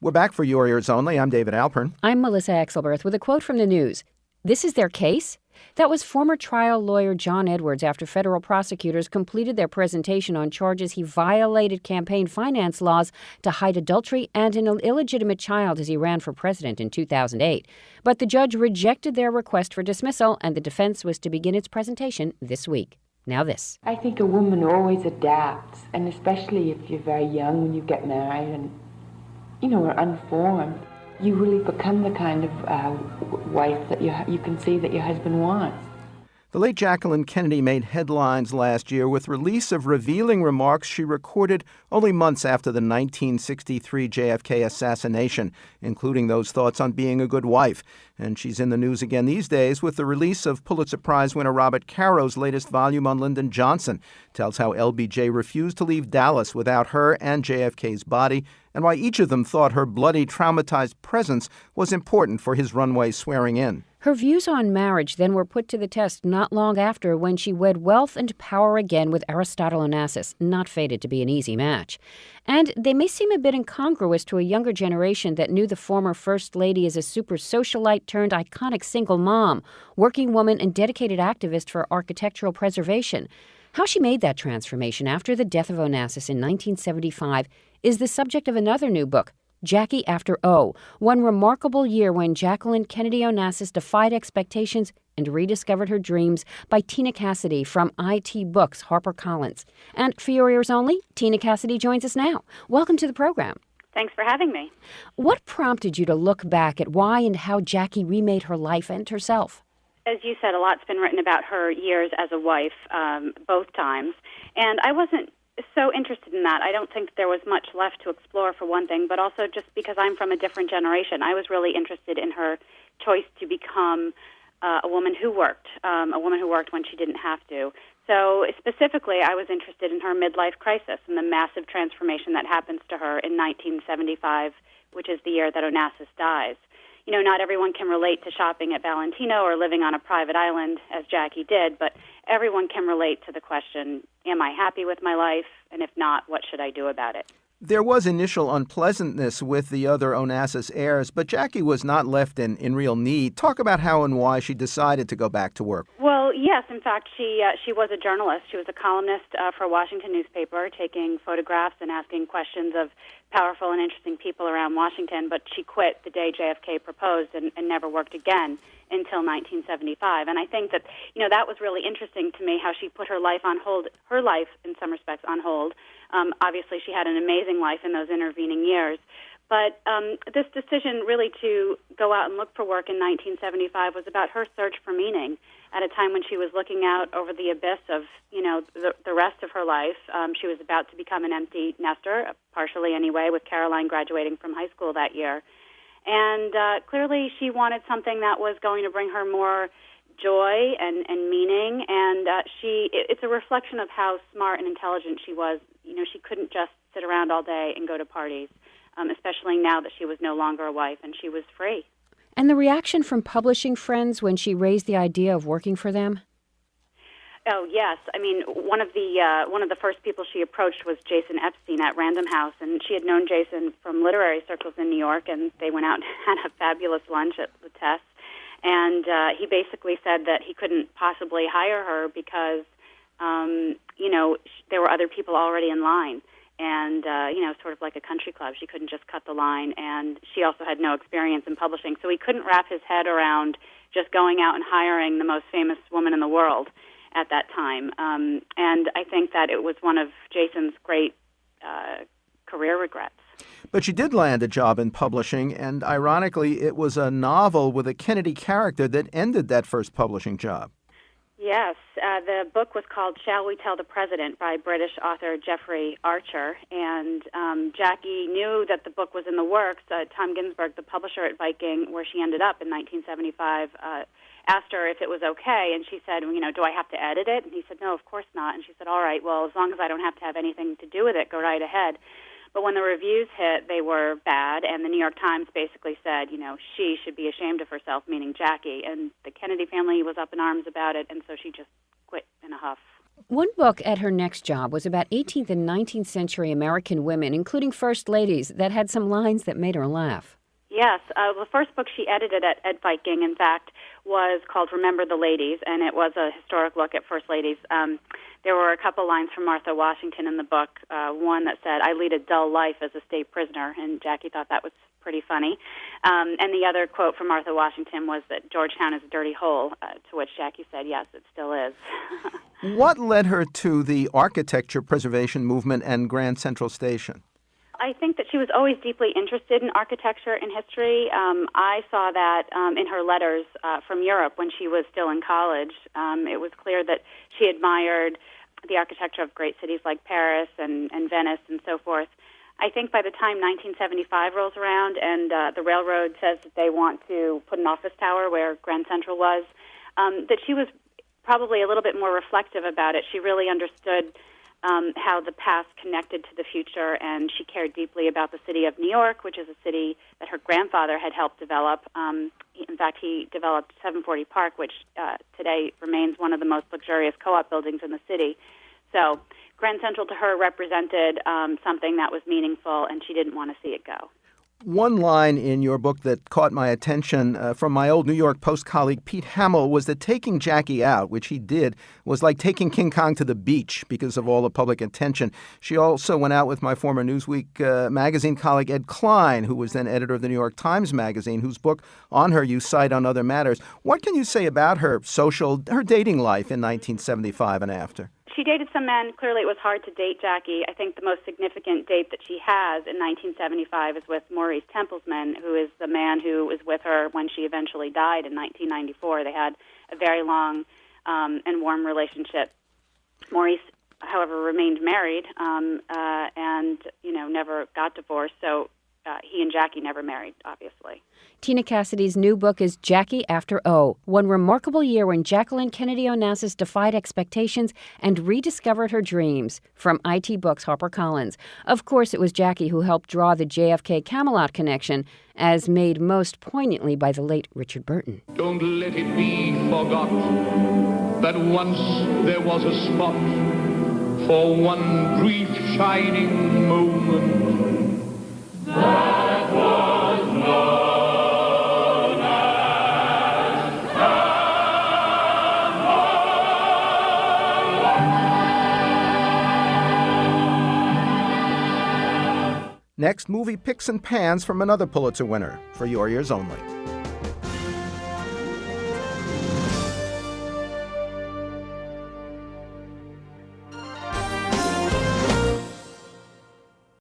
We're back for Your Ears Only. I'm David Alpern. I'm Melissa Exelberth with a quote from the news. This is their case? That was former trial lawyer John Edwards after federal prosecutors completed their presentation on charges he violated campaign finance laws to hide adultery and an illegitimate child as he ran for president in 2008. But the judge rejected their request for dismissal, and the defense was to begin its presentation this week. Now this. I think a woman always adapts, and especially if you're very young when you get married and, are unformed, you really become the kind of wife that you can see that your husband wants. The late Jacqueline Kennedy made headlines last year with release of revealing remarks she recorded only months after the 1963 JFK assassination, including those thoughts on being a good wife. And she's in the news again these days with the release of Pulitzer Prize winner Robert Caro's latest volume on Lyndon Johnson. Tells how LBJ refused to leave Dallas without her and JFK's body, and why each of them thought her bloody, traumatized presence was important for his runway swearing in. Her views on marriage then were put to the test not long after when she wed wealth and power again with Aristotle Onassis, not fated to be an easy match. And they may seem a bit incongruous to a younger generation that knew the former First Lady as a super socialite turned iconic single mom, working woman, and dedicated activist for architectural preservation. How she made that transformation after the death of Onassis in 1975 is the subject of another new book, Jackie After O, one remarkable year when Jacqueline Kennedy Onassis defied expectations and rediscovered her dreams, by Tina Cassidy from IT Books, HarperCollins. And for Your Ears Only, Tina Cassidy joins us now. Welcome to the program. Thanks for having me. What prompted you to look back at why and how Jackie remade her life and herself? As you said, a lot's been written about her years as a wife, both times. And I wasn't so interested in that. I don't think there was much left to explore, for one thing, but also just because I'm from a different generation. I was really interested in her choice to become a woman who worked when she didn't have to. So specifically, I was interested in her midlife crisis and the massive transformation that happens to her in 1975, which is the year that Onassis dies. Not everyone can relate to shopping at Valentino or living on a private island, as Jackie did, but everyone can relate to the question, am I happy with my life? And if not, what should I do about it? There was initial unpleasantness with the other Onassis heirs, but Jackie was not left in real need. Talk about how and why she decided to go back to work. Well, yes. In fact, she was a journalist. She was a columnist for a Washington newspaper, taking photographs and asking questions of powerful and interesting people around Washington, but she quit the day JFK proposed and never worked again until 1975. And I think that, that was really interesting to me, how she put her life on hold, her life in some respects on hold. Obviously, she had an amazing life in those intervening years. But this decision really to go out and look for work in 1975 was about her search for meaning at a time when she was looking out over the abyss of, the rest of her life. She was about to become an empty nester, partially anyway, with Caroline graduating from high school that year. And clearly she wanted something that was going to bring her more joy and meaning. And it's a reflection of how smart and intelligent she was. She couldn't just sit around all day and go to parties, especially now that she was no longer a wife and she was free. And the reaction from publishing friends when she raised the idea of working for them? Oh, yes. I mean, one of the first people she approached was Jason Epstein at Random House, and she had known Jason from literary circles in New York, and they went out and had a fabulous lunch at the Tess. And he basically said that he couldn't possibly hire her because, there were other people already in line. And, sort of like a country club. She couldn't just cut the line, and she also had no experience in publishing. So he couldn't wrap his head around just going out and hiring the most famous woman in the world at that time. And I think that it was one of Jason's great career regrets. But she did land a job in publishing, and ironically, it was a novel with a Kennedy character that ended that first publishing job. Yes, the book was called Shall We Tell the President by British author Jeffrey Archer, and Jackie knew that the book was in the works. Tom Ginsberg, the publisher at Viking, where she ended up in 1975, asked her if it was okay, and she said, do I have to edit it? And he said, no, of course not. And she said, all right, well, as long as I don't have to have anything to do with it, go right ahead. But when the reviews hit, they were bad, and the New York Times basically said, she should be ashamed of herself, meaning Jackie, and the Kennedy family was up in arms about it, and so she just quit in a huff. One book at her next job was about 18th and 19th century American women, including first ladies, that had some lines that made her laugh. Yes. The first book she edited at Viking, in fact, was called Remember the Ladies, and it was a historic look at first ladies. There were a couple lines from Martha Washington in the book, one that said, "I lead a dull life as a state prisoner," and Jackie thought that was pretty funny. And the other quote from Martha Washington was that Georgetown is a dirty hole, to which Jackie said, yes, it still is. What led her to the architecture preservation movement and Grand Central Station? I think that she was always deeply interested in architecture and history. I saw that in her letters from Europe when she was still in college. It was clear that she admired the architecture of great cities like Paris and Venice and so forth. I think by the time 1975 rolls around and the railroad says that they want to put an office tower where Grand Central was, that she was probably a little bit more reflective about it. She really understood how the past connected to the future, and she cared deeply about the city of New York, which is a city that her grandfather had helped develop. In fact, he developed 740 Park, which today remains one of the most luxurious co-op buildings in the city. So Grand Central to her represented something that was meaningful, and she didn't want to see it go. One line in your book that caught my attention from my old New York Post colleague Pete Hamill was that taking Jackie out, which he did, was like taking King Kong to the beach because of all the public attention. She also went out with my former Newsweek magazine colleague Ed Klein, who was then editor of the New York Times Magazine, whose book on her you cite on Other Matters. What can you say about her dating life in 1975 and after? She dated some men. Clearly, it was hard to date Jackie. I think the most significant date that she has in 1975 is with Maurice Templesman, who is the man who was with her when she eventually died in 1994. They had a very long and warm relationship. Maurice, however, remained married and never got divorced. So he and Jackie never married, obviously. Tina Cassidy's new book is Jackie After O, one remarkable year when Jacqueline Kennedy Onassis defied expectations and rediscovered her dreams, from IT Books, HarperCollins. Of course, it was Jackie who helped draw the JFK-Camelot connection, as made most poignantly by the late Richard Burton. Don't let it be forgot that once there was a spot for one brief shining moment that was known as Next, movie picks and pans from another Pulitzer winner for your ears only.